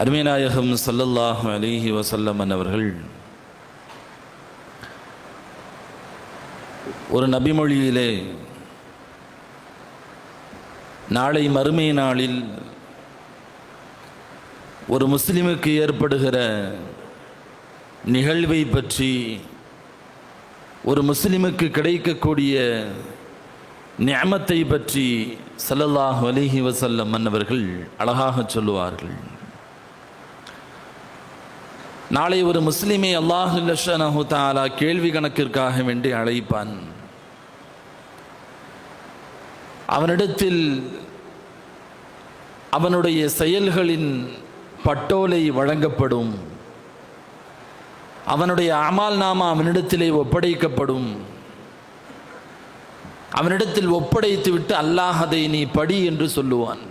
அருமைநாயகம் ஸல்லல்லாஹு அலைஹி வஸல்லம் அவர்கள் ஒரு நபிமொழியிலே நாளை மறுமை நாளில் ஒரு முஸ்லிமுக்கு ஏற்படுகிற நிகழ்வை பற்றி, ஒரு முஸ்லிமுக்கு கிடைக்கக்கூடிய நிஅமத்தை பற்றி ஸல்லல்லாஹு அலைஹி வஸல்லம் அவர்கள் அழகாக சொல்லுவார்கள். நாளை ஒரு முஸ்லிமை அல்லாஹ் ஸுப்ஹானஹு வ தஆலா கேள்வி கணக்கிற்காக வேண்டி அழைப்பான். அவனிடத்தில் அவனுடைய செயல்களின் பட்டோலை வழங்கப்படும். அவனுடைய அமால் நாமா அவனிடத்திலே ஒப்படைக்கப்படும். அவனிடத்தில் ஒப்படைத்து விட்டு அல்லாஹ் அதை நீ படி என்று சொல்லுவான்.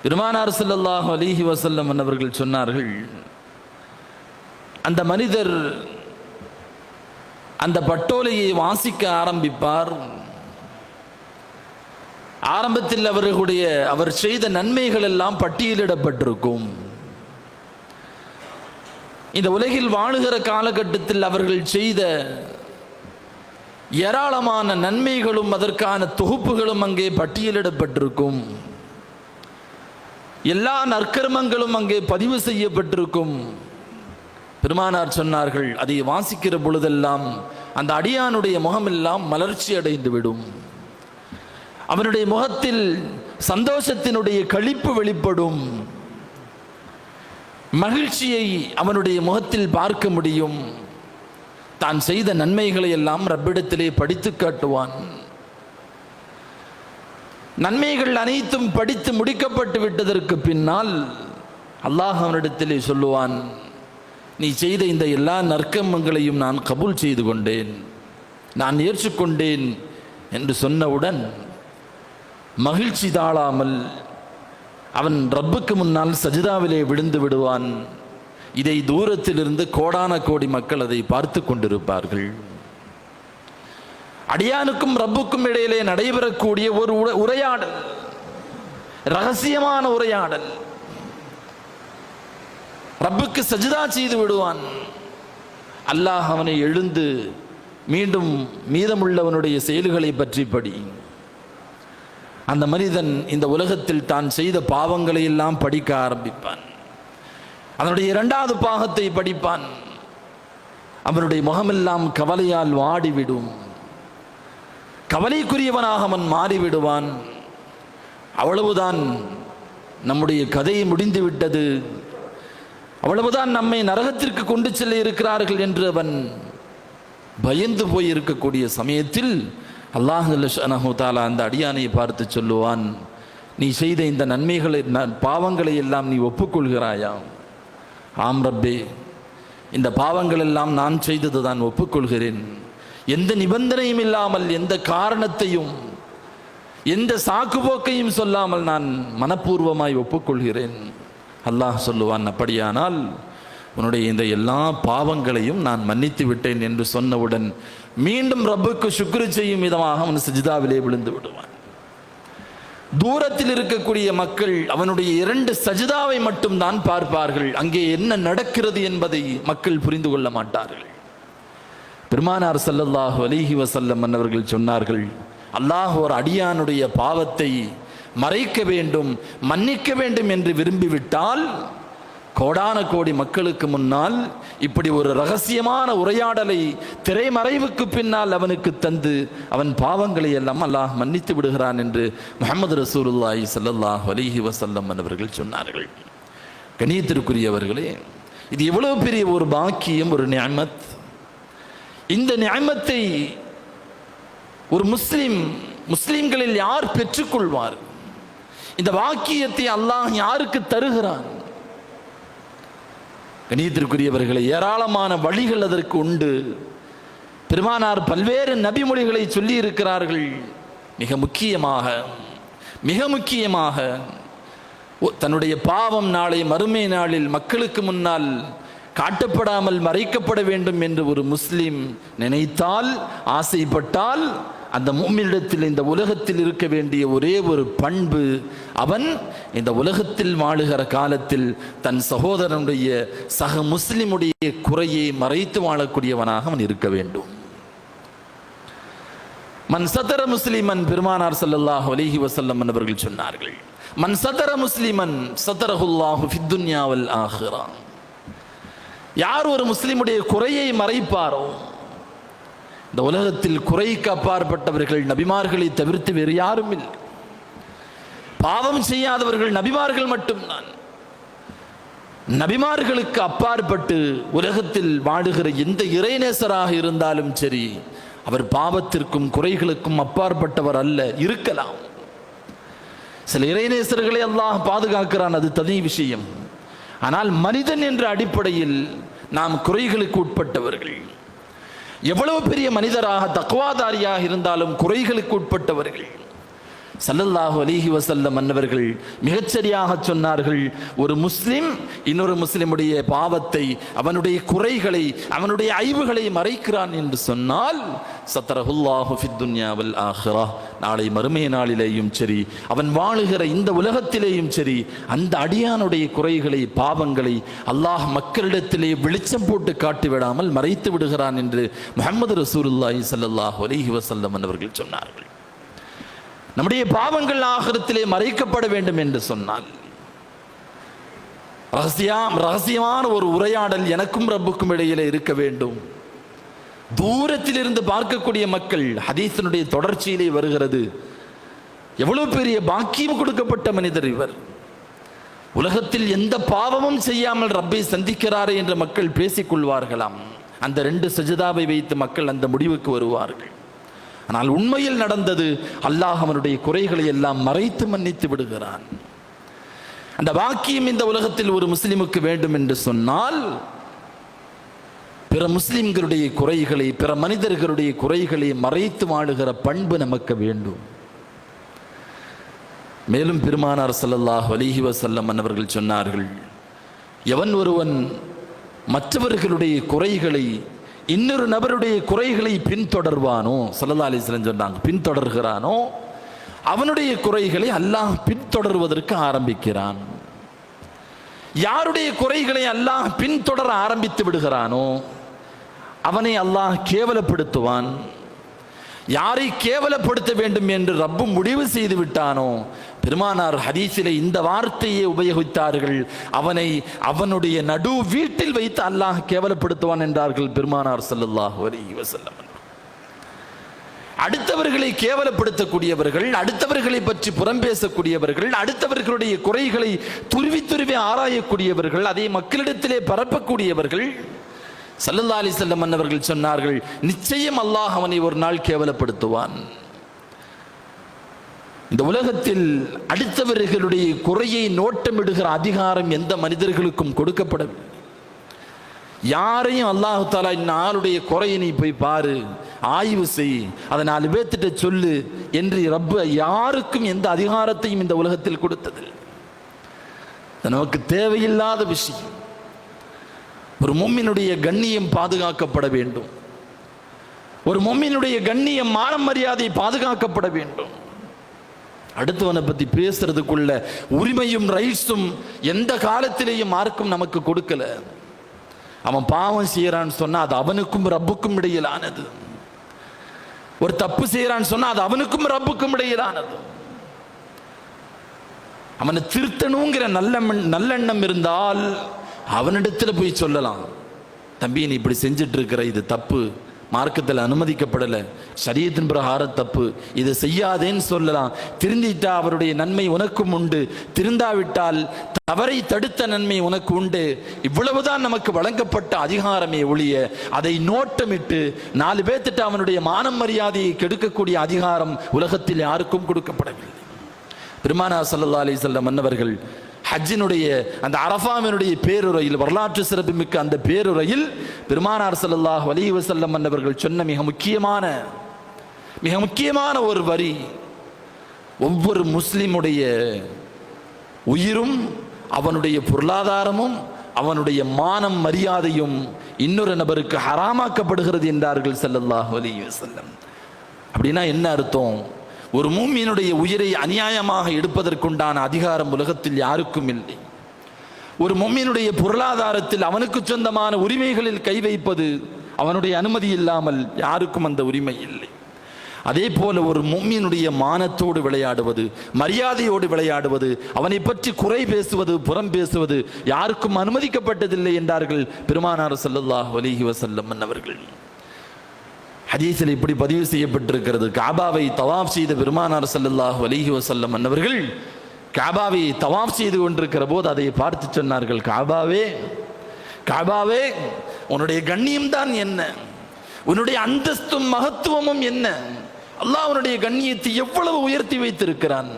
பெருமானார் ஸல்லல்லாஹு அலைஹி வஸல்லம் அவர்கள் சொன்னார்கள், அந்த மனிதர் அந்த பட்டோலையை வாசிக்க ஆரம்பிப்பார். ஆரம்பத்தில் அவர் செய்த நன்மைகள் எல்லாம் பட்டியலிடப்பட்டிருக்கும். இந்த உலகில் வாழுகிற காலகட்டத்தில் அவர்கள் செய்த ஏராளமான நன்மைகளும் அதற்கான தொகுப்புகளும் அங்கே பட்டியலிடப்பட்டிருக்கும். எல்லா நற்கர்மங்களும் அங்கே பதிவு செய்யப்பட்டிருக்கும். பெருமானார் சொன்னார்கள், அதை வாசிக்கிற பொழுதெல்லாம் அந்த அடியானுடைய முகமெல்லாம் மலர்ச்சி அடைந்து விடும். அவனுடைய முகத்தில் சந்தோஷத்தினுடைய களிப்பு வெளிப்படும். மகிழ்ச்சியை அவனுடைய முகத்தில் பார்க்க முடியும். தான் செய்த நன்மைகளை எல்லாம் ரப்பிடத்திலே படித்து காட்டுவான். நன்மைகள் அனைத்தும் படித்து முடிக்கப்பட்டு விட்டதற்கு பின்னால் அல்லாஹ் அவனிடத்திலே சொல்லுவான், நீ செய்த இந்த எல்லா நற்கர்மங்களையும் நான் கபூல் செய்து கொண்டேன், நான் ஏற்றுக்கொண்டேன் என்று சொன்னவுடன் மகிழ்ச்சி தாழாமல் அவன் ரப்புக்கு முன்னால் சஜிதாவிலே விழுந்து விடுவான். இதை தூரத்திலிருந்து கோடான கோடி மக்கள் அதை பார்த்து கொண்டிருப்பார்கள். அடியானுக்கும் ரப்புக்கும் இடையிலே நடைபெறக்கூடிய ஒரு உரையாடல், ரகசியமான உரையாடல். ரப்புக்கு சஜிதா செய்து விடுவான். அல்லாஹ் அவனை எழுந்து மீண்டும் மீதமுள்ளவனுடைய செயல்களை பற்றி படி. அந்த மனிதன் இந்த உலகத்தில் தான் செய்த பாவங்களை எல்லாம் படிக்க ஆரம்பிப்பான். அதனுடைய இரண்டாவது பாகத்தை படிப்பான். அவனுடைய முகமெல்லாம் கவலையால் வாடிவிடும். கவலைக்குரியவனாக அவன் மாறிவிடுவான். அவ்வளவுதான், நம்முடைய கதை முடிந்து விட்டது, அவ்வளவுதான், நம்மை நரகத்திற்கு கொண்டு செல்ல இருக்கிறார்கள் என்று அவன் பயந்து போய் இருக்கக்கூடிய சமயத்தில் அல்லாஹ் ஸுப்ஹானஹு வ தஆலா அந்த அடியானை பார்த்து சொல்லுவான், நீ செய்த இந்த நன்மைகளை பாவங்களை எல்லாம் நீ ஒப்புக்கொள்கிறாயா? ஆம் ரப்பே, இந்த பாவங்கள் எல்லாம் நான் செய்தது தான் ஒப்புக்கொள்கிறேன். எந்த நிபந்தனையும் இல்லாமல், எந்த காரணத்தையும், எந்த சாக்குப்போக்கையும் சொல்லாமல் நான் மனப்பூர்வமாய் ஒப்புக்கொள்கிறேன். அல்லாஹ் சொல்லுவான், அப்படியானால் உன்னுடைய இந்த எல்லா பாவங்களையும் நான் மன்னித்து விட்டேன் என்று சொன்னவுடன் மீண்டும் ரப்புக்கு சுக்ரு செய்யும் விதமாக அவன் சஜிதாவிலே விழுந்து விடுவான். தூரத்தில் இருக்கக்கூடிய மக்கள் அவனுடைய 2 சஜிதாவை மட்டும் தான் பார்ப்பார்கள். அங்கே என்ன நடக்கிறது என்பதை மக்கள் புரிந்து கொள்ள மாட்டார்கள். பெருமானார் ஸல்லல்லாஹு அலைஹி வஸல்லம் அவர்கள் சொன்னார்கள், அல்லாஹ் ஒரு அடியானுடைய பாவத்தை மறைக்க வேண்டும், மன்னிக்க வேண்டும் என்று விரும்பிவிட்டால் கோடான கோடி மக்களுக்கு முன்னால் இப்படி ஒரு ரகசியமான உரையாடலை திரைமறைவுக்கு பின்னால் அவனுக்கு தந்து அவன் பாவங்களை எல்லாம் அல்லாஹ் மன்னித்து விடுகிறான் என்று முஹம்மது ரசூலுல்லாஹி ஸல்லல்லாஹு அலைஹி வஸல்லம் அவர்கள் சொன்னார்கள். கண்ணியத்திற்குரியவர்களே, இது எவ்வளவு பெரிய ஒரு பாக்கியம், ஒரு நிஅமத். இந்த நிஅமத்தை ஒரு முஸ்லிம்களில் யார் பெற்றுக்கொள்வார்? இந்த வாக்கியத்தை அல்லாஹ் யாருக்கு தருகிறான்? கண்ணியத்திற்குரியவர்களை, ஏராளமான வழிகள் அதற்கு உண்டு. பெருமானார் பல்வேறு நபிமொழிகளை சொல்லி இருக்கிறார்கள். மிக முக்கியமாக தன்னுடைய பாவம் நாளை மறுமை நாளில் மக்களுக்கு முன்னால் காட்டப்படாமல் மறைக்கப்பட வேண்டும் என்று ஒரு முஸ்லிம் நினைத்தால், ஆசைப்பட்டால், அந்த முஃமினிடத்தில் இந்த உலகத்தில் இருக்க வேண்டிய ஒரே ஒரு பண்பு, அவன் இந்த உலகத்தில் வாழுகிற காலத்தில் தன் சகோதரனுடைய சக முஸ்லிமுடைய குறையை மறைத்து வாழக்கூடியவனாக அவன் இருக்க வேண்டும். மன் சதர முஸ்லிமன், பெருமானார் ஸல்லல்லாஹு அலைஹி வஸல்லம் அவர்கள் சொன்னார்கள், மன் சதர முஸ்லிமன் சதரஹுல்லாஹு ஃபித் துன்யா வல் ஆখিরা. யார் ஒரு முஸ்லிமுடைய குறையை மறைப்பாரோ, இந்த உலகத்தில் குறைக்கு அப்பாற்பட்டவர்கள் நபிமார்களை தவிர்த்து வேறு யாரும் இல்லை. பாவம் செய்யாதவர்கள் நபிமார்கள் மட்டும்தான். நபிமார்களுக்கு அப்பாற்பட்டு உலகத்தில் வாழுகிற எந்த இறைநேசராக இருந்தாலும் சரி, அவர் பாவத்திற்கும் குறைகளுக்கும் அப்பாற்பட்டவர் அல்ல. இருக்கலாம், சில இறைநேசர்களை அல்லாஹ் பாதுகாக்கிறான், அது தனி விஷயம். ஆனால் மனிதன் என்ற அடிப்படையில் நாம் குறைகளுக்கு உட்பட்டவர்கள். எவ்வளவு பெரிய மனிதராக தக்வாதாரியாக இருந்தாலும் குறைகளுக்கு உட்பட்டவர்கள். ஸல்லல்லாஹு அலைஹி வஸல்லம் அன்னவர்கள் மிகச்சரியாக சொன்னார்கள், ஒரு முஸ்லிம் இன்னொரு முஸ்லிமுடைய பாவத்தை, அவனுடைய குறைகளை, அவனுடைய ஐபுகளை மறைக்கிறான் என்று சொன்னால் சத்தரஹுல்லாஹு ஃபித் துன்யா வல் ஆখিরা, நாளை மறுமை நாளிலேயும் சரி, அவன் வாழுகிற இந்த உலகத்திலேயும் சரி, அந்த அடியானுடைய குறைகளை, பாவங்களை அல்லாஹ் மக்களிடத்திலே வெளிச்சம் போட்டு காட்டிவிடாமல் மறைத்து விடுகிறான் என்று முஹம்மது ரசூலுல்லாஹி ஸல்லல்லாஹு அலைஹி வஸல்லம் அன்னவர்கள் சொன்னார்கள். நம்முடைய பாவங்கள் ஆகிரத்திலே மறைக்கப்பட வேண்டும் என்று சொன்னால் ரகசியமான ஒரு உரையாடல் எனக்கும் ரப்புக்கும் இடையிலே இருக்க வேண்டும். தூரத்தில் இருந்து பார்க்கக்கூடிய மக்கள், ஹதீஸினுடைய தொடர்ச்சியிலே வருகிறது, எவ்வளவு பெரிய பாக்கியம் கொடுக்கப்பட்ட மனிதர் இவர், உலகத்தில் எந்த பாவமும் செய்யாமல் ரப்பை சந்திக்கிறாரே என்று மக்கள் பேசிக் கொள்வார்களாம். அந்த 2 சஜதாவை வைத்து மக்கள் அந்த முடிவுக்கு வருவார்கள். ஆனால் உண்மையில் நடந்தது, அல்லாஹ் அவனுடைய குறைகளை எல்லாம் மறைத்து மன்னித்து விடுகிறான். அந்த பாக்கியம் இந்த உலகத்தில் ஒரு முஸ்லிமுக்கு வேண்டும் என்று சொன்னால், பிற முஸ்லிம்களுடைய குறைகளை, பிற மனிதர்களுடைய குறைகளை மறைத்து வாழுகிற பண்பு நமக்கு வேண்டும். மேலும் பெருமானார் ஸல்லல்லாஹு அலைஹி வஸல்லம் அவர்கள் சொன்னார்கள், எவன் ஒருவன் மற்றவர்களுடைய குறைகளை, இன்னொரு நபருடைய குறைகளை பின்தொடர்வானோ, ஸல்லல்லாஹு அலைஹி வஸல்லம் சொன்னாங்க, பின்தொடர்கிறானோ, அவனுடைய குறைகளை அல்லாஹ் பின்தொடர்வதற்கு ஆரம்பிக்கிறான். யாருடைய குறைகளை அல்லாஹ் பின்தொடர ஆரம்பித்து விடுகிறானோ அவனை அல்லாஹ் கேவலப்படுத்துவான். யாரை கேவலப்படுத்த வேண்டும் என்று ரப்பு முடிவு செய்து விட்டானோ, பெருமானார் ஹதீஸிலே இந்த வார்த்தையை உபயோகித்தார்கள், அவனை அவனுடைய நடு வீட்டில் வைத்து அல்லாஹ் கேவலப்படுத்துவான் என்றார்கள் பெருமானார் ஸல்லல்லாஹு அலைஹி வஸல்லம். அடுத்தவர்களை கேவலப்படுத்தக்கூடியவர்கள், அடுத்தவர்களை பற்றி புறம் பேசக்கூடியவர்கள், அடுத்தவர்களுடைய குறைகளை துருவி துருவி ஆராயக்கூடியவர்கள், அதை மக்களிடத்திலே பரப்பக்கூடியவர்கள், ஸல்லல்லாஹு அலைஹி வஸல்லம் அவர்கள் சொன்னார்கள், நிச்சயம் அல்லாஹ் அவனை ஒரு நாள் கேவலப்படுத்துவான். இந்த உலகத்தில் அடுத்தவர்களுடைய குறையை நோட்டமிடுகிற அதிகாரம் எந்த மனிதர்களுக்கும் கொடுக்கப்படவில்லை. யாரையும் அல்லாஹு தஆலா இந்த ஆளுடைய குறையை நீ போய் பாரு, ஆய்வு செய், அதை 4 பேர்த்திட்ட சொல்லு என்று ரப்பு யாருக்கும் எந்த அதிகாரத்தையும் இந்த உலகத்தில் கொடுத்தது நமக்கு தேவையில்லாத விஷயம். ஒரு முஃமினுடைய கண்ணியம் பாதுகாக்கப்பட வேண்டும். ஒரு முஃமினுடைய கண்ணியம், மான மரியாதை பாதுகாக்கப்பட வேண்டும். அடுத்தவனை பத்தி பேசுறதுக்குள்ள உரிமையும் ரைட்ஸும் எந்த காலத்திலேயும் மார்க்கும் நமக்கு கொடுக்கல. அவன் பாவம் செய்யறான்னு சொன்னா அது அவனுக்கும் ரப்புக்கும் இடையிலானது. ஒரு தப்பு செய்யறான்னு சொன்னா அது அவனுக்கும் ரப்புக்கும் இடையிலானது. அவனை திருத்தணுங்கிற நல்லெண்ணம் இருந்தால் அவனிடத்துல போய் சொல்லலாம், தம்பி நீ இப்படி செஞ்சிட்டு இருக்கிற, இது தப்பு, மார்க்கத்தில் அனுமதிக்கப்படலை, ஷரியத்தின் பிரகாரம் தப்பு, இதை செய்யாதேன்னு சொல்லலாம். திருந்திட்டா அவருடைய நன்மை உனக்கும் உண்டு, திருந்தாவிட்டால் தவறை தடுத்த நன்மை உனக்கு உண்டு. இவ்வளவுதான் நமக்கு வழங்கப்பட்ட அதிகாரமே ஒழிய அதை நோட்டமிட்டு 4 பேர்த்திட்ட அவனுடைய மானம் மரியாதையை கெடுக்கக்கூடிய அதிகாரம் உலகத்தில் யாருக்கும் கொடுக்கப்படவில்லை. பெருமானார் ஸல்லல்லாஹு அலைஹி வஸல்லம் அன்னவர்கள் ஹஜ்ஜினுடைய அந்த அரஃபாவினுடைய பேருரையில், வரலாற்று சிறப்புமிக்க அந்த பேருரையில் பெருமானார் ஸல்லல்லாஹு அலைஹி வஸல்லம் அன்னவர்கள் சொன்ன மிக முக்கியமான ஒரு வரி, ஒவ்வொரு முஸ்லிமுடைய உயிரும் அவனுடைய பொருளாதாரமும் அவனுடைய மானம் மரியாதையும் இன்னொரு நபருக்கு ஹராமாக்கப்படுகிறது என்றார்கள் ஸல்லல்லாஹு அலைஹி வஸல்லம். அப்படின்னா என்ன அர்த்தம்? ஒரு மூமியினுடைய உயிரை அநியாயமாக எடுப்பதற்குண்டான அதிகாரம் உலகத்தில் யாருக்கும் இல்லை. ஒரு மூமியினுடைய பொருளாதாரத்தில் அவனுக்கு சொந்தமான உரிமைகளில் கை வைப்பது அவனுடைய அனுமதி இல்லாமல் யாருக்கும் அந்த உரிமை இல்லை. அதே போல ஒரு மூமியினுடைய மானத்தோடு விளையாடுவது, மரியாதையோடு விளையாடுவது, அவனை பற்றி குறை பேசுவது, புறம் பேசுவது யாருக்கும் அனுமதிக்கப்பட்டதில்லை என்றார்கள் பெருமானார் ஸல்லல்லாஹு அலைஹி வஸல்லம் அவர்கள். ஹதீஸில் இப்படி பதிவு செய்யப்பட்டிருக்கிறது. காபாவை தவாஃப் செய்த பெருமானார் ஸல்லல்லாஹு அலைஹி வஸல்லம் அவர்கள் காபாவை தவாஃப் செய்து கொண்டிருக்கிற போது அதை பார்த்து சொன்னார்கள், காபாவே காபாவே, உன்னுடைய கண்ணியம் தான் என்ன, உன்னுடைய அந்தஸ்தும் மகத்துவமும் என்ன, அல்லாஹ் உன்னுடைய கண்ணியத்தை எவ்வளவு உயர்த்தி வைத்திருக்கிறான்.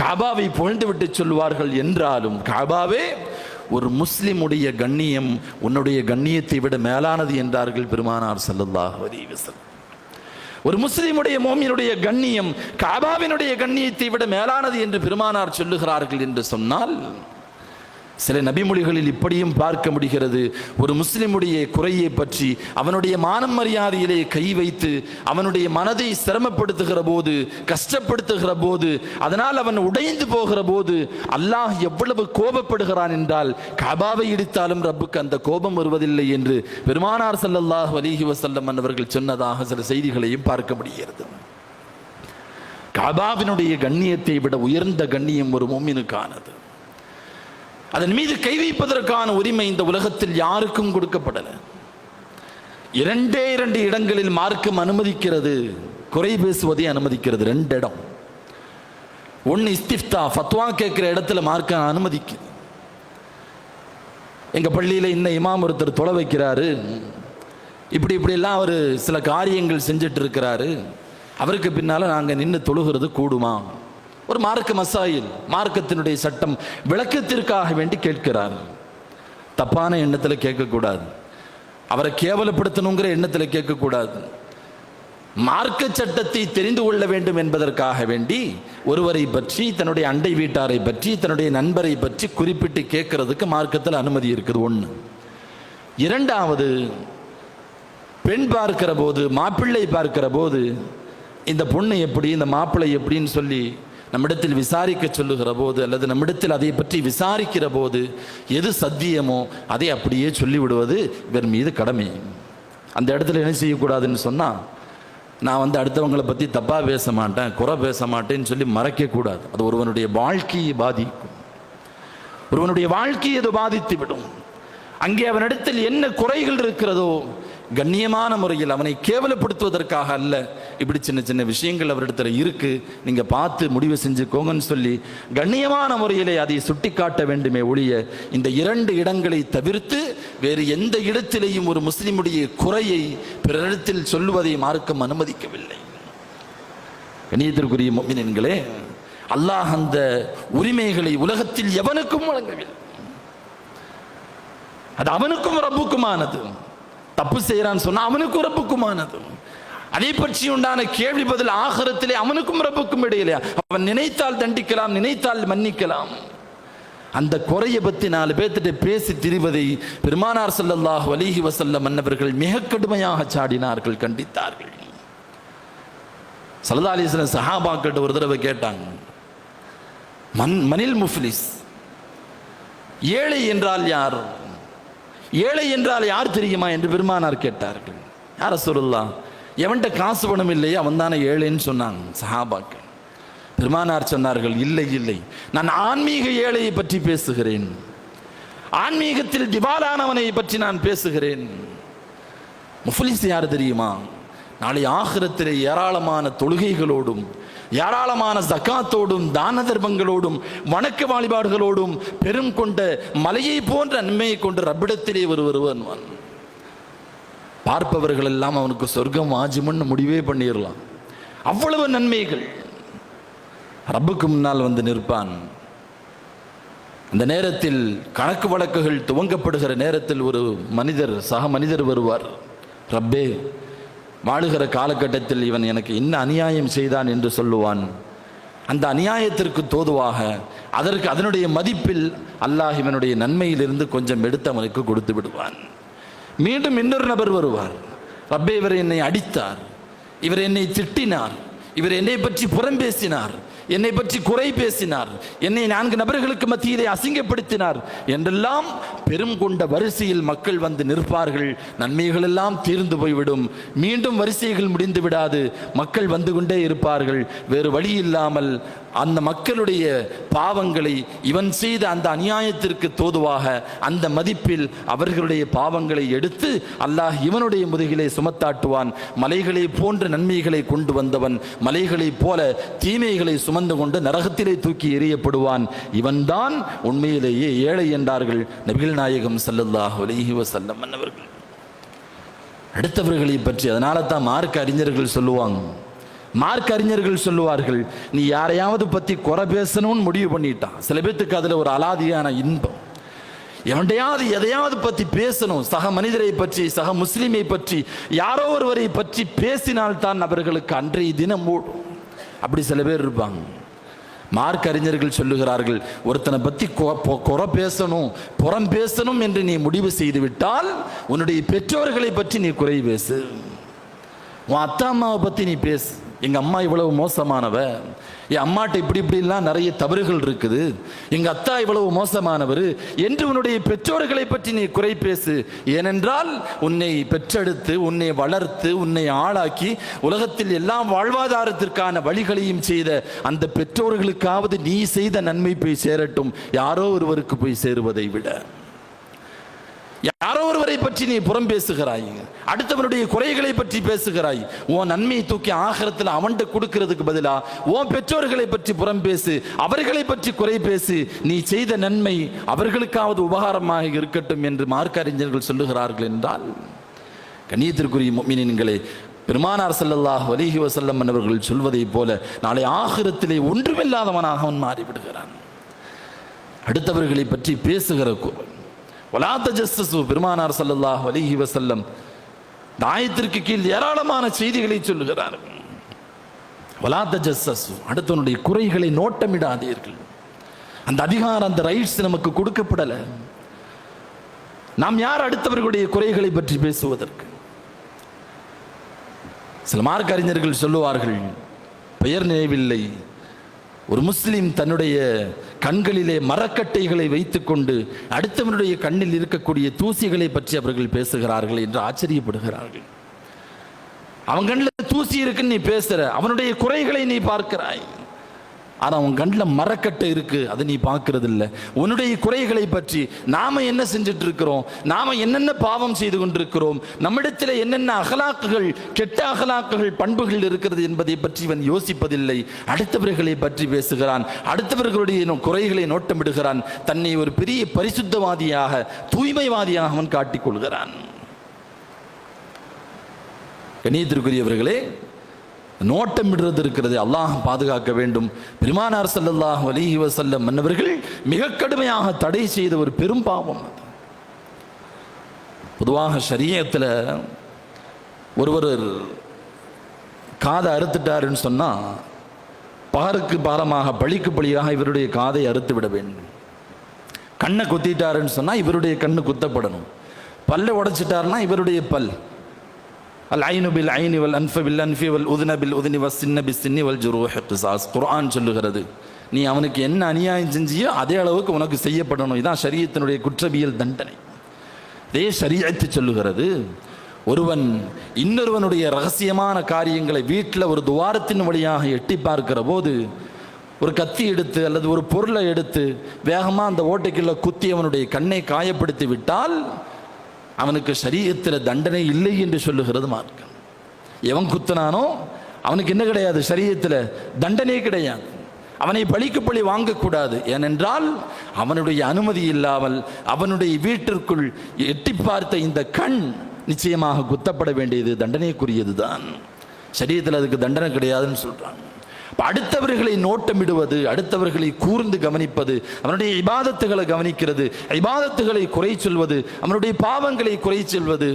காபாவை புகழ்ந்து விட்டு சொல்வார்கள். என்றாலும் காபாவே, ஒரு முஸ்லிமுடைய கண்ணியம் உன்னுடைய கண்ணியத்தை விட மேலானது என்றார்கள் பெருமானார் ஸல்லல்லாஹு அலைஹி வஸல்லம். ஒரு முஸ்லிமுடைய மோமினுடைய கண்ணியம் காபாவினுடைய கண்ணியத்தை விட மேலானது என்று பெருமானார் சொல்லுகிறார்கள் என்று சொன்னால், சில நபிமொழிகளில் இப்படியும் பார்க்க முடிகிறது. ஒரு முஸ்லிமுடைய குறையை பற்றி, அவனுடைய மானம் மரியாதையிலே கை வைத்து அவனுடைய மனதை சிரமப்படுத்துகிற போது, கஷ்டப்படுத்துகிற போது, அதனால் அவன் உடைந்து போகிற போது அல்லாஹ் எவ்வளவு கோபப்படுகிறான் என்றால், காபாவை இடித்தாலும் ரப்புக்கு அந்த கோபம் வருவதில்லை என்று பெருமானார் ஸல்லல்லாஹு அலைஹி வஸல்லம் அவர்கள் சொன்னதாக சில செய்திகளையும் பார்க்க முடிகிறது. காபாவினுடைய கண்ணியத்தை விட உயர்ந்த கண்ணியம் ஒரு முஃமினுக்கானது. அதன் மீது கை வைப்பதற்கான உரிமை இந்த உலகத்தில் யாருக்கும் கொடுக்கப்படல. இரண்டே இடங்களில் மார்க்கம் அனுமதிக்கிறது, குறை பேசுவதை அனுமதிக்கிறது. 2 இடம். ஒன்னு இஸ்திஃப்தா, ஃபத்வா கேட்கிற இடத்துல மார்க்கம் அனுமதிக்குது. எங்க பள்ளியில இன்னும் இமாம் ஒருத்தர் தொலை வைக்கிறாரு, இப்படிலாம் அவர் சில காரியங்கள் செஞ்சுட்டு இருக்கிறாரு, அவருக்கு பின்னால நாங்க நின்று தொழுகிறது கூடுமா? ஒரு மார்க்க மசாயில், மார்க்கத்தினுடைய சட்டம் விளக்கத்திற்காக வேண்டி கேட்கிறார். தப்பான எண்ணத்தில் கேட்கக்கூடாது, அவரை கேவலப்படுத்தணுங்கிற எண்ணத்தில் கேட்கக்கூடாது. மார்க்க சட்டத்தை தெரிந்து கொள்ள வேண்டும் என்பதற்காக வேண்டி ஒருவரை பற்றி, தன்னுடைய அண்டை வீட்டாரை பற்றி, தன்னுடைய நண்பரை பற்றி குறிப்பிட்டு கேட்கறதுக்கு மார்க்கத்தில் அனுமதி இருக்குது. 1. 2வது, பெண் பார்க்கிற போது, மாப்பிள்ளை பார்க்கிற போது, இந்த பொண்ணு எப்படி, இந்த மாப்பிள்ளை எப்படின்னு சொல்லி நம்மிடத்தில் விசாரிக்க சொல்லுகிற போது, அல்லது நம்மிடத்தில் அதை பற்றி விசாரிக்கிற போது எது சத்தியமோ அதை அப்படியே சொல்லிவிடுவது இவர் மீது கடமை. அந்த இடத்துல என்ன செய்யக்கூடாதுன்னு சொன்னால், நான் அடுத்தவங்களை பற்றி தப்பாக பேச மாட்டேன், குறை பேச மாட்டேன்னு சொல்லி மறைக்கக்கூடாது. அது ஒருவனுடைய வாழ்க்கையை பாதிக்கும், ஒருவனுடைய வாழ்க்கையை அது பாதித்து விடும். அங்கே அவனிடத்தில் என்ன குறைகள் இருக்கிறதோ கண்ணியமான முறையில், அவனை கேவலப்படுத்துவதற்காக அல்ல, இப்படி சின்ன விஷயங்கள் அவரிடத்துல இருக்கு, நீங்க பார்த்து முடிவு செஞ்சுக்கோங்கன்னு சொல்லி கண்ணியமான முறையிலே அதை சுட்டி காட்ட வேண்டுமே ஒழிய, இந்த 2 இடங்களை தவிர்த்து வேறு எந்த இடத்திலேயும் ஒரு முஸ்லிமுடைய குறையை பிறரிடத்தில் சொல்லுவதை மார்க்கம் அனுமதிக்கவில்லை. கண்ணியத்திற்குரிய முஃமினீன்களே, அல்லாஹ் அந்த உரிமைகளை உலகத்தில் எவனுக்கும் வழங்கவில்லை. அது அவனுக்கும் ரப்புக்குமானது. தப்பு செய்யறான்னு சொன்னா அவனுக்கும் ரப்புக்குமானது. அதை பற்றி உண்டான கேள்வி பதில் ஆகிரத்திலே அவனுக்கும் ரப்புக்கும் இடையிலே. அவன் நினைத்தால் தண்டிக்கலாம், நினைத்தால் மன்னிக்கலாம். அந்த குறையை பற்றி 4 பேர்த்திட்ட பேசி திரிவதை பெருமானார் ஸல்லல்லாஹு அலைஹி வஸல்லம் அன்னவர்கள் மிக கடுமையாக சாடினார்கள், கண்டித்தார்கள். ஸல்லல்லாஹு அலைஹி வஸல்லம் சஹாபாக்கிட்ட ஒரு தடவை கேட்டாங்க, மனில் முஃப்லிஸ், ஏழை என்றால் யார், ஏழை என்றால் யார் தெரியுமா என்று பெருமானார் கேட்டார்கள். யார் ரசூலுல்லாஹ், எவன்கிட்ட காசு பணம் இல்லையே அவன் தானே ஏழைன்னு சொன்னாங்க சஹாபாக்கள். பெருமானார் சொன்னார்கள், இல்லை, நான் ஆன்மீக ஏழையை பற்றி பேசுகிறேன், ஆன்மீகத்தில் திவாலானவனை பற்றி நான் பேசுகிறேன். முஃப்லிஸ் யார் தெரியுமா, நாளை ஆகிரத்திலே ஏராளமான தொழுகைகளோடும், ஏராளமான ஜகாத்தோடும், தான தர்மங்களோடும், வணக்க வழிபாடுகளோடும் பெரும் கொண்ட மலையை போன்ற நன்மையை கொண்டு ரப்பிடத்திலே வருவான். பார்ப்பவர்கள் எல்லாம் அவனுக்கு சொர்க்கம் வாஜிபுன்னு முடிவே பண்ணிடலாம். அவ்வளவு நன்மைகள். ரப்புக்கு முன்னால் வந்து நிற்பான். அந்த நேரத்தில் கணக்கு வழக்குகள் துவங்கப்படுகிற நேரத்தில் ஒரு மனிதர், சக மனிதர் வருவார். ரப்பே, வாழுகிற காலகட்டத்தில் இவன் எனக்கு என்ன அநியாயம் செய்தான் என்று சொல்லுவான். அந்த அநியாயத்திற்கு தோதுவாக அதனுடைய மதிப்பில் அல்லாஹ் இவனுடைய நன்மையிலிருந்து கொஞ்சம் எடுத்து அவனுக்கு கொடுத்து விடுவான். மீண்டும் இன்னொரு நபர் வருவார். ரப்பே, இவர் என்னை அடித்தார், இவர் என்னை திட்டினார், இவர் என்னை பற்றி புறம் பேசினார், என்னை பற்றி குறை பேசினார், என்னை 4 நபர்களுக்கு மத்தியிலே அசிங்கப்படுத்தினார் என்றெல்லாம் பெரும் கொண்ட வரிசையில் மக்கள் வந்து நிற்பார்கள். நன்மைகள் எல்லாம் தீர்ந்து போய்விடும். மீண்டும் வரிசைகள் முடிந்து விடாது. மக்கள் வந்து கொண்டே இருப்பார்கள். வேறு வழி இல்லாமல் அந்த மக்களுடைய பாவங்களை இவன் செய்த அந்த அநியாயத்திற்கு தோதுவாக அந்த மதிப்பில் அவர்களுடைய பாவங்களை எடுத்து அல்லாஹ் இவனுடைய முதுகிலே சுமத்தாட்டுவான். மலைகளை போன்ற நன்மைகளை கொண்டு வந்தவன் மலைகளை போல தீமைகளை சுமந்து கொண்டு நரகத்திலே தூக்கி எறியப்படுவான். இவன்தான் உண்மையிலேயே ஏழை என்றார்கள் நபிகள் நாயகம் ஸல்லல்லாஹு அலைஹி வஸல்லம் அவர்கள். அடுத்தவர்களை பற்றி அதனால தான் மார்க்க அறிஞர்கள் சொல்லுவார்கள், நீ யாரையாவது பத்தி குறை பேசணும்னு முடிவு பண்ணிட்டான். சில பேத்துக்கு அதுல ஒரு அலாதியான இன்பம். எவன்டையாவது எதையாவது பற்றி பேசணும், சக மனிதரை பற்றி, சக முஸ்லிமை பற்றி, யாரோ ஒருவரை பற்றி பேசினால்தான் அவர்களுக்கு அன்றைய தினம் ஓடும். அப்படி சில பேர் இருப்பாங்க. மார்க்க அறிஞர்கள் சொல்லுகிறார்கள், ஒருத்தனை பற்றி குறை பேசணும், புறம் பேசணும் என்று நீ முடிவு செய்து விட்டால் உன்னுடைய பெற்றோர்களை பற்றி நீ குறை பேசு. உன் அத்தா அம்மாவை பற்றி நீ பேசு. எங்கள் அம்மா இவ்வளவு மோசமானவ, என் அம்மாட்ட இப்படிலாம் நிறைய தவறுகள் இருக்குது, எங்கள் அத்தா இவ்வளவு மோசமானவர் என்று உன்னுடைய பெற்றோர்களை பற்றி நீ குறை பேசு. ஏனென்றால் உன்னை பெற்றெடுத்து, உன்னை வளர்த்து, உன்னை ஆளாக்கி உலகத்தில் எல்லா வாழ்வாதாரத்திற்கான வழிகளையும் செய்த அந்த பெற்றோர்களுக்காவது நீ செய்த நன்மை போய் சேரட்டும், யாரோ ஒருவருக்கு போய் சேருவதை விட. யாரோ ஒருவரை பற்றி நீ புறம் பேசுகிறாய், அடுத்தவனுடைய குறைகளை பற்றி பேசுகிறாய். உன் நன்மையை தூக்கி ஆகிரத்தில் அவன்கிட்ட கொடுக்கிறதுக்கு பதிலா உன் பெற்றோர்களை பற்றி புறம் பேசு, அவர்களை பற்றி குறை பேசு. நீ செய்த நன்மை அவர்களுக்காவது உபகாரமாக இருக்கட்டும் என்று மார்க்க அறிஞர்கள் சொல்லுகிறார்கள் என்றால், கண்ணியத்திற்குரிய முஃமினீன்களே, பெருமானார் ஸல்லல்லாஹு அலைஹி வஸல்லம் அவர்கள் சொல்வதை போல நாளை ஆகிரத்திலே ஒன்றுமில்லாதவனாக அவன் மாறிவிடுகிறான். அடுத்தவர்களை பற்றி பேசுகிற வலா தஜஸ்ஸஸு, பெருமானார் ஸல்லல்லாஹு அலைஹி வஸல்லம் ஆயத்திற்கு கீழ் ஏராளமான செய்திகளை சொல்லுகிறார். வலா தஜஸ்ஸஸு, அடுத்தவனுடைய குறைகளை நோட்டமிடாதீர்கள். அந்த அதிகாரம், அந்த ரைட்ஸ் நமக்கு கொடுக்கப்படலை. நாம் யார் அடுத்தவர்களுடைய குறைகளை பற்றி பேசுவதற்கு? சில மார்க்க அறிஞர்கள் சொல்லுவார்கள், பெயர் நினைவில்லை, ஒரு முஸ்லிம் தன்னுடைய கண்களிலே மரக்கட்டைகளை வைத்துக்கொண்டு அடுத்தவனுடைய கண்ணில் இருக்கக்கூடிய தூசிகளை பற்றி அவர்கள் பேசுகிறார்கள் என்று ஆச்சரியப்படுகிறார்கள். அவன் கண்ணில் தூசி இருக்குன்னு நீ பேசுற, அவனுடைய குறைகளை நீ பார்க்கிறாய். ஆனால் அவன் கண்ணில் மரக்கட்டை இருக்கு, அதை நீ பார்க்கறது இல்லை. உன்னுடைய குறைகளை பற்றி நாம என்ன செஞ்சுட்டு இருக்கிறோம், நாம என்னென்ன பாவம் செய்து கொண்டிருக்கிறோம், நம்மிடத்தில் என்னென்ன அகலாக்குகள், கெட்ட அகலாக்குகள், பண்புகள் இருக்கிறது என்பதை பற்றி இவன் யோசிப்பதில்லை. அடுத்தவர்களை பற்றி பேசுகிறான், அடுத்தவர்களுடைய குறைகளை நோட்டமிடுகிறான். தன்னை ஒரு பெரிய பரிசுத்தவாதியாக, தூய்மைவாதியாக அவன் காட்டிக்கொள்கிறான். கண்ணியத்திற்குரியவர்களே, நோட்டமிடுறது இருக்கிறது, அல்லாஹ் பாதுகாக்க வேண்டும். பெருமானார் ஸல்லல்லாஹு அலைஹி வஸல்லம் மன்னவர்கள் மிக கடுமையாக தடை செய்த ஒரு பெரும் பாவம் அது. பொதுவாக ஷரியத்தில் ஒருவர் காதை அறுத்துட்டாருன்னு சொன்னால் பாருக்கு பாரமாக, பழிக்கு பழியாக இவருடைய காதை அறுத்து விட வேண்டும். கண்ணை குத்திட்டாருன்னு சொன்னால் இவருடைய கண்ணு குத்தப்படணும். பல்லை உடைச்சிட்டாருன்னா இவருடைய பல். அல் ஐனு பில் ஐனி வல் அன்ஃப பில் அன்ஃபி வல் உதுன பில் உதுனி வஸ் சின்ன பிஸ் சின்னி வல் ஜுரூஹ் கிஸாஸ். குர்ஆன் சொல்லுகிறது, நீ அவனுக்கு என்ன அநியாயம் செஞ்சியோ அதே அளவுக்கு உனக்கு செய்யப்படணும். இதான் ஷரியத்தினுடைய குற்றவியல் தண்டனை. இதே ஷரியத்து சொல்லுகிறது, ஒருவன் இன்னொருவனுடைய ரகசியமான காரியங்களை வீட்டில் ஒரு துவாரத்தின் வழியாக எட்டி பார்க்கிற போது ஒரு கத்தி எடுத்து அல்லது ஒரு பொருளை எடுத்து வேகமாக அந்த ஓட்டைக்குள்ள குத்தி அவனுடைய கண்ணை காயப்படுத்தி விட்டால் அவனுக்கு ஷரியத்தில் தண்டனை இல்லை என்று சொல்லுகிறது மார்க்கம். எவன் குத்தினானோ அவனுக்கு என்ன கிடையாது, ஷரியத்தில் தண்டனை கிடையாது. அவனை பழிக்கு பழி வாங்கக்கூடாது. ஏனென்றால் அவனுடைய அனுமதி இல்லாமல் அவனுடைய வீட்டிற்குள் எட்டி பார்த்த இந்த கண் நிச்சயமாக குத்தப்பட வேண்டியது, தண்டனைக்குரியது தான். ஷரியத்தில் அதுக்கு தண்டனை கிடையாதுன்னு சொல்றாங்க. அடுத்தவர்களை நோட்டமிடுவது, அடுத்தவர்களை கூர்ந்து கவனிப்பது, அவனுடைய இபாதத்துகளை கவனிக்கிறது, இபாதத்துகளை குறை சொல்வது, அவனுடைய பாவங்களை குறை சொல்வது,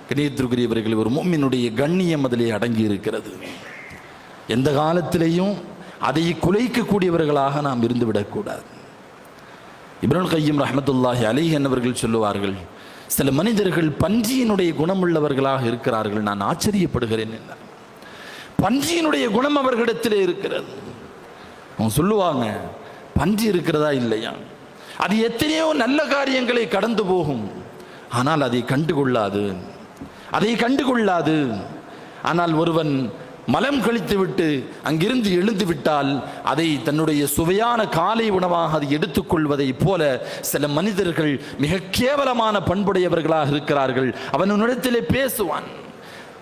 கண்ணியத்திற்குரியவர்கள், ஒரு முஃமினுடைய கண்ணியம் அதிலே அடங்கி இருக்கிறது. எந்த காலத்திலேயும் அதை குலைக்கக்கூடியவர்களாக நாம் இருந்துவிடக்கூடாது. இப்னுல் கய்யிம் ரஹ்மத்துல்லாஹி அலைஹி என்பவர்கள் சொல்லுவார்கள், சில மனிதர்கள் பன்றியினுடைய குணமுள்ளவர்களாக இருக்கிறார்கள், நான் ஆச்சரியப்படுகிறேன் என்ன. பன்றியினுடைய குணம் அவர்களிடத்திலே இருக்கிறது. அவங்க சொல்லுவாங்க, பன்றி இருக்கிறதா இல்லையா, அது எத்தனையோ நல்ல காரியங்களை கடந்து போகும், ஆனால் அதை கண்டுகொள்ளாது. ஆனால் ஒருவன் மலம் கழித்து விட்டு அங்கிருந்து எழுந்து விட்டால் அதை தன்னுடைய சுவையான காலை உணவாக அதை எடுத்துக்கொள்வதை போல சில மனிதர்கள் மிக கேவலமான பண்புடையவர்களாக இருக்கிறார்கள். அவன் உன்னிடத்திலே பேசுவான்,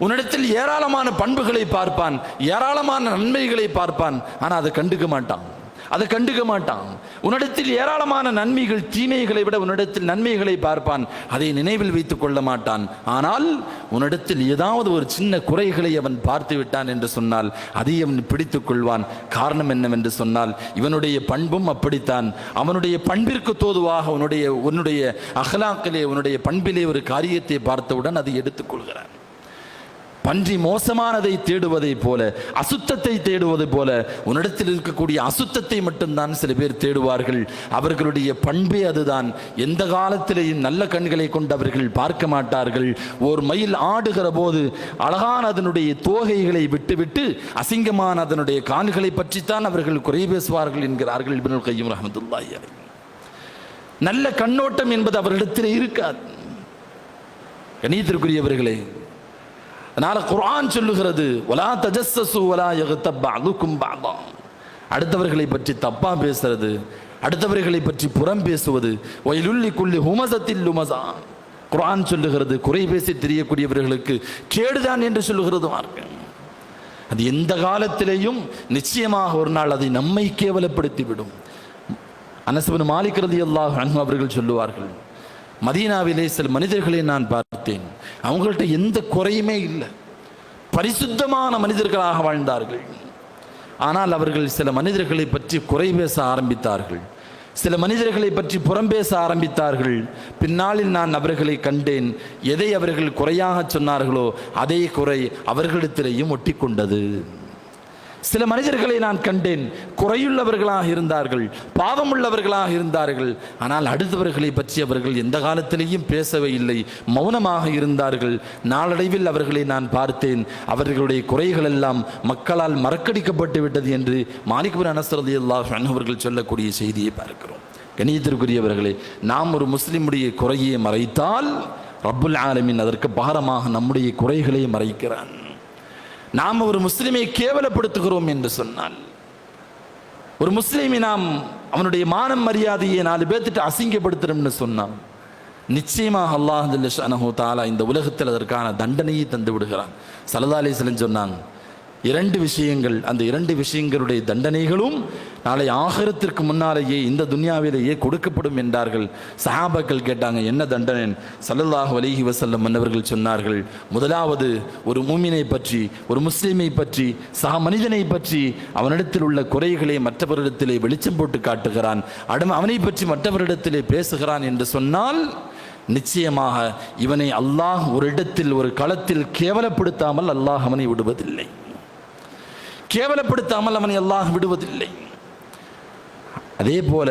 உன்னிடத்தில் ஏராளமான பண்புகளை பார்ப்பான், ஏராளமான நன்மைகளை பார்ப்பான், ஆனால் அதை கண்டுக்க மாட்டான். உன்னிடத்தில் ஏராளமான நன்மைகள், தீமைகளை விட உன்னிடத்தில் நன்மைகளை பார்ப்பான், அதை நினைவில் வைத்துக் கொள்ள மாட்டான். ஆனால் உன்னிடத்தில் ஏதாவது ஒரு சின்ன குறைகளை அவன் பார்த்து விட்டான் என்று சொன்னால் அதை அவன் பிடித்துக் கொள்வான். காரணம் என்னவென்று சொன்னால் இவனுடைய பண்பும் அப்படித்தான். அவனுடைய பண்பிற்கு தோதுவாக உன்னுடைய அஹ்லாக்கிலே, உன்னுடைய பண்பிலே ஒரு காரியத்தை பார்த்தவுடன் அதை எடுத்துக்கொள்கிறான். பன்றி மோசமானதை தேடுவதை போல, அசுத்தத்தை தேடுவது போல உன்னிடத்தில் இருக்கக்கூடிய அசுத்தத்தை மட்டும்தான் சில பேர் தேடுவார்கள். அவர்களுடைய பண்பே அதுதான். எந்த காலத்திலேயும் நல்ல கண்களை கொண்டு அவர்கள் பார்க்க மாட்டார்கள். ஒரு மயில் ஆடுகிற போது அழகான அதனுடைய தோகைகளை விட்டுவிட்டு அசிங்கமான அதனுடைய கால்களை பற்றித்தான் அவர்கள் குறை பேசுவார்கள் என்கிறார்கள் இப்னுல் கய்யிம் ரஹ்மத்துல்லாஹி அலைஹி. நல்ல கண்ணோட்டம் என்பது அவர்களிடத்தில் இருக்காது. கண்ணியத்திற்குரியவர்களே, அதனால குர்ஆன் சொல்லுகிறது, வலா தஜஸ்ஸஸு வலா யக்தப் பஅதுக்கும் பஅதா. அடுத்தவர்களை பற்றி தப்பா பேசுறது, அடுத்தவர்களை பற்றி புறம் பேசுவது, வயலுல் லிகுல்லி ஹுமஸத்தில் லுமஸா. குர்ஆன் சொல்லுகிறது, குறை பேசி தெரியக்கூடியவர்களுக்கு கேடுதான் என்று சொல்லுகிறது மார்க்கம். அது எந்த காலத்திலேயும் நிச்சயமாக ஒரு நாள் அதை நம்மை கேவலப்படுத்திவிடும். அனஸ் இப்னு மாலிக் ரலியல்லாஹு அன்ஹு அவர்கள் சொல்லுவார்கள், மதீனாவிலே சில மனிதர்களை நான் பார்த்தேன், அவங்கள்ட்ட எந்த குறையுமே இல்லை, பரிசுத்தமான மனிதர்களாக வாழ்ந்தார்கள். ஆனால் அவர்கள் சில மனிதர்களை பற்றி குறை பேச ஆரம்பித்தார்கள், சில மனிதர்களை பற்றி புறம் பேச ஆரம்பித்தார்கள். பின்னாளில் நான் அவர்களை கண்டேன், எதை அவர்கள் குறையாக சொன்னார்களோ அதே குறை அவர்களிடத்திலேயும் ஒட்டி கொண்டது. சில மனிதர்களை நான் கண்டேன், குறையுள்ளவர்களாக இருந்தார்கள், பாவமுள்ளவர்களாக இருந்தார்கள், ஆனால் அடுத்தவர்களை பற்றி அவர்கள் எந்த காலத்திலேயும் பேசவே இல்லை, மௌனமாக இருந்தார்கள். நாளடைவில் அவர்களை நான் பார்த்தேன், அவர்களுடைய குறைகள் எல்லாம் மக்களால் மறக்கடிக்கப்பட்டு விட்டது என்று மாலிக் பின் அனஸ் ரலியல்லாஹு அன்ஹு அவர்கள் சொல்லக்கூடிய செய்தியை பார்க்கிறோம். கண்ணியத்திற்குரியவர்களே, நாம் ஒரு முஸ்லிமுடைய குறையை மறைத்தால் ரப்புல் ஆலமீன் அதற்கு பகரமாக நம்முடைய குறைகளை மறைக்கிறான். நாம் ஒரு முஸ்லிமை கேவலப்படுத்துகிறோம் என்று சொன்னால், ஒரு முஸ்லிமை நாம் அவனுடைய மானம் மரியாதையை 4 பேர்த்திட்டு அசிங்கப்படுத்துறோம்னு சொன்னான், நிச்சயமாக அல்லாஹ் ஜல்ல ஷஅனஹு தஆலா இந்த உலகத்தில் அதற்கான தண்டனையை தந்து விடுகிறான். ஸல்லல்லாஹு அலைஹி வஸல்லம் சொன்னாங்க, 2 விஷயங்கள், அந்த 2 விஷயங்களுடைய தண்டனைகளும் நாளை ஆகிரத்திற்கு முன்னாலேயே இந்த துன்யாவிலேயே கொடுக்கப்படும் என்றார்கள். சஹாபாக்கள் கேட்டாங்க, என்ன தண்டனை? ஸல்லல்லாஹு அலைஹி வஸல்லம் அவர்கள் சொன்னார்கள், முதலாவது ஒரு மூமினை பற்றி, ஒரு முஸ்லிமை பற்றி, சக மனிதனை பற்றி அவனிடத்தில் உள்ள குறைகளை மற்றவரிடத்திலே வெளிச்சம் போட்டு காட்டுகிறான், அவனை பற்றி மற்றவரிடத்திலே பேசுகிறான் என்று சொன்னால் நிச்சயமாக இவனை அல்லாஹ் ஒரு இடத்தில், ஒரு களத்தில் கேவலப்படுத்தாமல் அல்லாஹ் அவனை விடுவதில்லை, கேவலப்படுத்தாமல் அவனை அல்லாஹ் விடுவதில்லை. அதே போல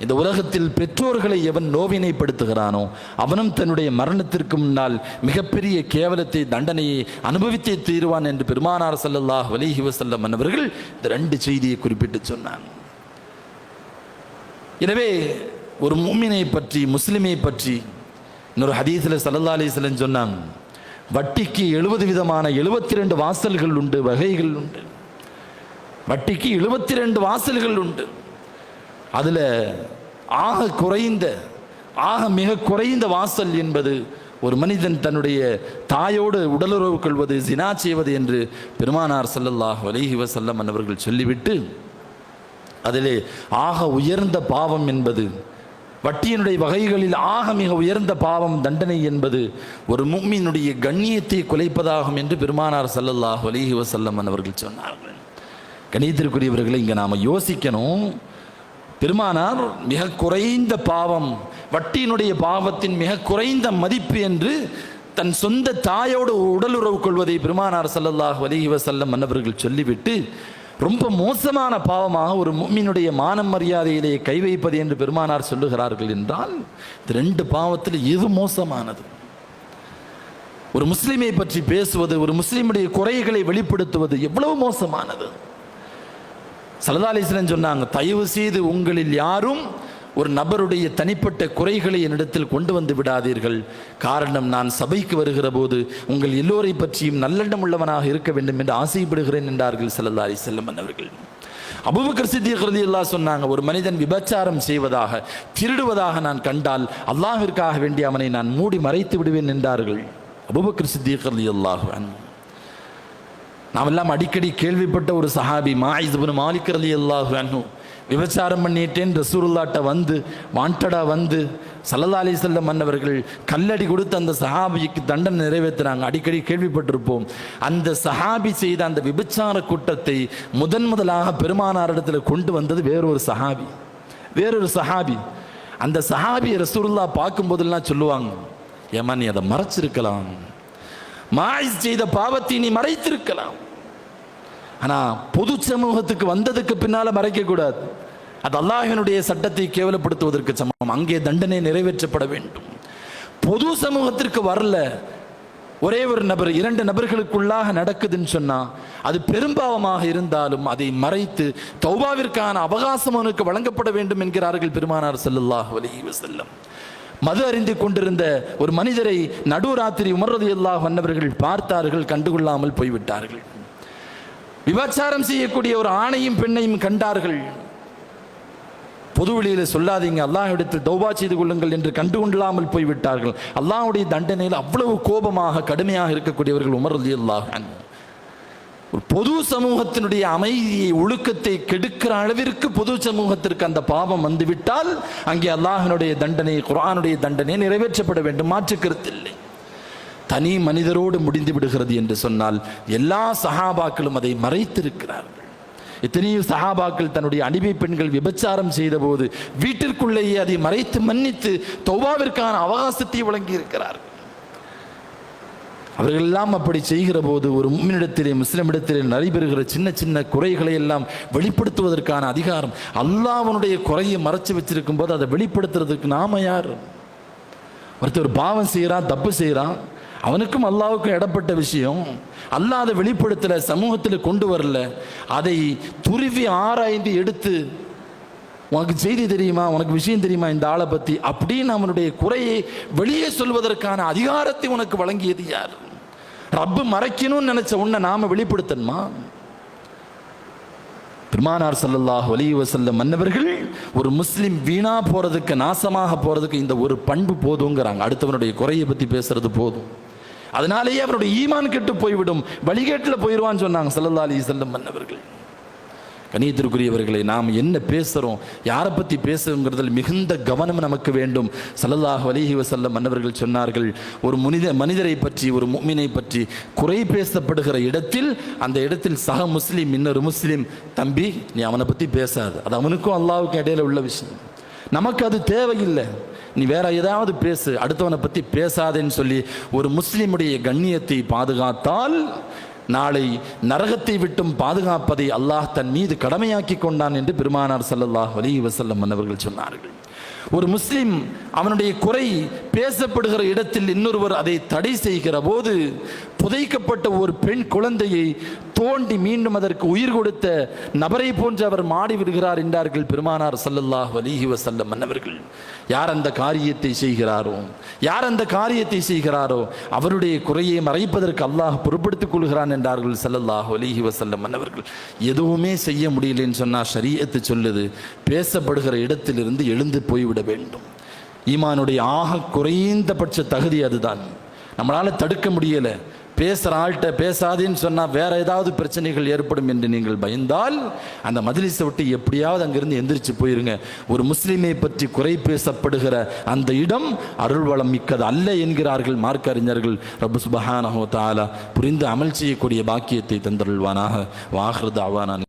இந்த உலகத்தில் பெற்றோர்களை எவன் நோவினைப்படுத்துகிறானோ அவனும் தன்னுடைய மரணத்திற்கு முன்னால் மிகப்பெரிய கேவலத்தை, தண்டனையை அனுபவித்தே தீருவான் என்று பெருமானார் ஸல்லல்லாஹு அலைஹி வஸல்லம் அவர்கள் இந்த 2 செய்தியை குறிப்பிட்டு சொன்னான். எனவே ஒரு முஃமினை பற்றி, முஸ்லிமை பற்றி இன்னொரு ஹதீஸில் ஸல்லல்லாஹு அலைஹி வஸல்லம் சொன்னாங்க, வட்டிக்கு 70 விதமான 72 வாசல்கள் உண்டு, வகைகள் உண்டு. வட்டிக்கு 72 வாசல்கள் உண்டு. அதில் மிக குறைந்த வாசல் என்பது ஒரு மனிதன் தன்னுடைய தாயோடு உடலுறவு கொள்வது, ஜினா செய்வது என்று பெருமானார் ஸல்லல்லாஹு அலைஹி வஸல்லம் அவர்கள் சொல்லிவிட்டு, அதிலே ஆக உயர்ந்த பாவம் என்பது, வட்டியினுடைய வகைகளில் மிக உயர்ந்த பாவம், தண்டனை என்பது ஒரு முஃமினுடைய கண்ணியத்தை குலைப்பதாகும் என்று பெருமானார் ஸல்லல்லாஹு அலைஹி வஸல்லம் அவர்கள் சொன்னார்கள். கணியத்திற்குரியவர்களை, இங்கே நாம் யோசிக்கணும், பெருமானார் மிக குறைந்த பாவம், வட்டியினுடைய பாவத்தின் மிக குறைந்த மதிப்பு என்று தன் சொந்த தாயோடு உடலுறவு கொள்வதை பெருமானார் ஸல்லல்லாஹு அலைஹி வஸல்லம் அவர்கள் சொல்லிவிட்டு, ரொம்ப மோசமான பாவமாக ஒரு முஃமினுடைய மானம் மரியாதையிலே கை வைப்பது என்று பெருமானார் சொல்லுகிறார்கள் என்றால், இந்த 2 பாவத்தில் எது மோசமானது? ஒரு முஸ்லிமை பற்றி பேசுவது, ஒரு முஸ்லிமுடைய குறைகளை வெளிப்படுத்துவது எவ்வளவு மோசமானது. ஸல்லல்லாஹு அலைஹி வஸல்லம் சொன்னாங்க, தயவு செய்து உங்களில் யாரும் ஒரு நபருடைய தனிப்பட்ட குறைகளை என்னிடத்தில் கொண்டு வந்து விடாதீர்கள். காரணம், நான் சபைக்கு வருகிற போது உங்கள் எல்லோரை பற்றியும் நல்லெண்ணம் உள்ளவனாக இருக்க வேண்டும் என்று ஆசைப்படுகிறேன் என்றார்கள் ஸல்லல்லாஹு அலைஹி வஸல்லம் அவர்கள். அபூபக்கர் சித்திக் ரலியல்லாஹு சொன்னாங்க, ஒரு மனிதன் விபச்சாரம் செய்வதாக, திருடுவதாக நான் கண்டால் அல்லாஹ்விற்காக வேண்டி அவனை நான் மூடி மறைத்து விடுவேன் என்றார்கள் அபூபக்கர் சித்திக் ரலியல்லாஹு அன்ஹு. நாம் எல்லாம் அடிக்கடி கேள்விப்பட்ட ஒரு சஹாபி மாயிஸ் இப்னு மாலிக் ரலியல்லாஹு அன்ஹு விபச்சாரம் பண்ணிட்டேன் ரசூலுல்லாஹ்ட்ட வந்து வாண்டடா வந்து ஸல்லல்லாஹு அலைஹி வஸல்லம் மன்னவர்கள் கல்லடி கொடுத்து அந்த சஹாபிக்கு தண்டனை நிறைவேற்றினாங்க. அடிக்கடி கேள்விப்பட்டிருப்போம். அந்த சஹாபி செய்த அந்த விபச்சார குற்றத்தை முதலாக பெருமானாரிடத்தில் கொண்டு வந்தது வேறொரு சஹாபி. அந்த சஹாபி ரசூலுல்லாஹ் பார்க்கும்போதெல்லாம் சொல்லுவாங்க, ஏமா நீ அதை மறைச்சிருக்கலாம், மாயிஸ் செய்த பாவத்தை நீ மறைத்திருக்கலாம், ஆனா பொது சமூகத்துக்கு வந்ததுக்கு பின்னால மறைக்க கூடாது. அது அல்லாஹ்வினுடைய சட்டத்தை கேவலப்படுத்துவதற்கு சமம். அங்கே தண்டனை நிறைவேற்றப்பட வேண்டும். பொது சமூகத்திற்கு வரல, ஒரே ஒரு நபர் 2 நபர்களுக்குள்ளாக நடக்குதுன்னு சொன்னா அது பெரும்பாவமாக இருந்தாலும் அதை மறைத்து தௌபாவிற்கான அவகாசம் அவனுக்கு வழங்கப்பட வேண்டும் என்கிறார்கள் பெருமானார் ஸல்லல்லாஹு அலைஹி வஸல்லம். மது அறிந்து கொண்டிருந்த ஒரு மனிதரை நடுராத்திரி உமர் ரலியல்லாஹு அன்ஹு அவர்கள் பார்த்தார்கள், கண்டுகொள்ளாமல் போய்விட்டார்கள். விபச்சாரம் செய்யக்கூடிய ஒரு ஆணையும் பெண்ணையும் கண்டார்கள். பொதுவெளியில் சொல்லாதீங்க, அல்லாஹ்விடத்தில் தௌபா செய்து கொள்ளுங்கள் என்று கண்டுகொள்ளாமல் போய்விட்டார்கள். அல்லாஹ்வுடைய தண்டனையில் அவ்வளவு கோபமாக கடுமையாக இருக்கக்கூடியவர்கள் உமர் ரலியல்லாஹு அன்ஹு. ஒரு பொது சமூகத்தினுடைய அமைதியை, ஒழுக்கத்தை கெடுக்கிற அளவிற்கு பொது சமூகத்திற்கு அந்த பாவம் வந்துவிட்டால் அங்கே அல்லாஹ்வினுடைய தண்டனை, குர்ஆனுடைய தண்டனை நிறைவேற்றப்பட வேண்டும், மாற்று கருத்தில்லை. தனி மனிதரோடு முடிந்து விடுகிறது என்று சொன்னால் எல்லா சஹாபாக்களும் அதை மறைத்திருக்கிறார்கள். எத்தனையோ சஹாபாக்கள் தன்னுடைய அடிமை பெண்கள் விபச்சாரம் செய்த போது வீட்டிற்குள்ளேயே அதை மறைத்து மன்னித்து தௌபாவிற்கான அவகாசத்தை வழங்கி இருக்கிறார்கள். அவர்கள் எல்லாம் அப்படி செய்கிற போது ஒரு முஃமினிடத்திலே, முஸ்லிமிடத்திலே நடைபெறுகிற சின்ன சின்ன குறைகளை எல்லாம் வெளிப்படுத்துவதற்கான அதிகாரம் அல்லாஹ்வுடைய குறையை மறைச்சு வச்சிருக்கும் போது அதை வெளிப்படுத்துறதுக்கு நாம யார்? ஒருத்தர் பாவம் செய்யறான், தப்பு செய்யறான், அவனுக்கும் அல்லாஹ்வுக்கும் இடப்பட்ட விஷயம், அல்லாஹ் அதை வெளிப்படுத்தல, சமூகத்தில் கொண்டு வரல, அதை துருவி ஆராய்ந்து எடுத்து உனக்கு செய்தி தெரியுமா, உனக்கு விஷயம் தெரியுமா இந்த ஆளை பத்தி அப்படின்னு அவனுடைய குறையை வெளியே சொல்வதற்கான அதிகாரத்தை உனக்கு வழங்கியது யார்? ரப்பு மறைக்கணும்னு நினைச்ச உன்னை நாம வெளிப்படுத்தணுமா? பெருமானார் ஸல்லல்லாஹு அலைஹி வஸல்லம் மன்னவர்கள் ஒரு முஸ்லிம் வீணா போறதுக்கு, நாசமாக போறதுக்கு இந்த ஒரு பண்பு போதுங்கிறாங்க. அடுத்தவனுடைய குறையை பத்தி பேசுறது போதும், அதனாலேயே அவருடைய ஈமான் கெட்டு போய்விடும், வழிகேட்டில் போயிடுவான்னு சொன்னாங்க ஸல்லல்லாஹு அலைஹி வஸல்லம் மன்னவர்கள். கண்ணியத்திற்குரியவர்களை, நாம் என்ன பேசுகிறோம், யாரை பற்றி பேசுகிறதில் மிகுந்த கவனம் நமக்கு வேண்டும். ஸல்லல்லாஹு அலைஹி வஸல்லம் மன்னவர்கள் சொன்னார்கள், ஒரு மனிதரை பற்றி, ஒரு முஃமினை பற்றி குறை பேசப்படுகிற இடத்தில், அந்த இடத்தில் சக முஸ்லீம் இன்னொரு முஸ்லீம், தம்பி நீ அவனை பற்றி பேசாது, அது அவனுக்கும் அல்லாஹ்வுக்கும் இடையில உள்ள விஷயம், நமக்கு அது தேவையில்லை, நீ வேற ஏதாவது பேசு, அடுத்தவனை பற்றி பேசாதேன்னு சொல்லி ஒரு முஸ்லீமுடைய கண்ணியத்தை பாதுகாத்தால் நாளை நரகத்தை விட்டும் பாதுகாப்பதை அல்லாஹ் தன் மீது கடமையாக்கி கொண்டான் என்று பெருமானார் ஸல்லல்லாஹு அலைஹி வஸல்லம் அவர்கள் சொன்னார்கள். ஒரு முஸ்லிம் அவனுடைய குறை பேசப்படுகிற இடத்தில் இன்னொருவர் அதை தடை செய்கிற போது புதைக்கப்பட்ட ஒரு பெண் குழந்தையை தோண்டி மீண்டும் அதற்கு உயிர் கொடுத்த நபரை போன்று அவர் மாடி விடுகிறார் என்றார்கள் பெருமானார் ஸல்லல்லாஹு அலைஹி வஸல்லம் அவர்கள். யார் அந்த காரியத்தை செய்கிறாரோ அவருடைய குறையை மறைப்பதற்கு அல்லாஹ் பொறுப்படுத்திக் கொள்கிறான் என்றார்கள் ஸல்லல்லாஹு அலைஹி வஸல்லம் அவர்கள். எதுவுமே செய்ய முடியலன்னு சொன்னா ஷரீஅத்து சொல்லுது, பேசப்படுகிற இடத்திலிருந்து எழுந்து போய்விட வேண்டும். ஈமானுடைய ஆக குறைந்தபட்ச தகுதி அதுதான். நம்மளால தடுக்க முடியல, பேசுகிற ஆள்கிட்ட பேசாதேன்னு சொன்னால் வேற ஏதாவது பிரச்சனைகள் ஏற்படும் என்று நீங்கள் பயந்தால் அந்த மஜ்லிஸை விட்டு எப்படியாவது அங்கிருந்து எந்திரிச்சு போயிருங்க. ஒரு முஸ்லிமை பற்றி குறை பேசப்படுகிற அந்த இடம் அருள்வளம் மிக்கது அல்ல என்கிறார்கள் மார்க்க அறிஞர்கள். ரப்பு சுப்ஹானஹு வ தஆலா புரிந்து அமல் செய்யக்கூடிய பாக்கியத்தை தந்தருள்வானாக. வாஹிரு தஅவானா.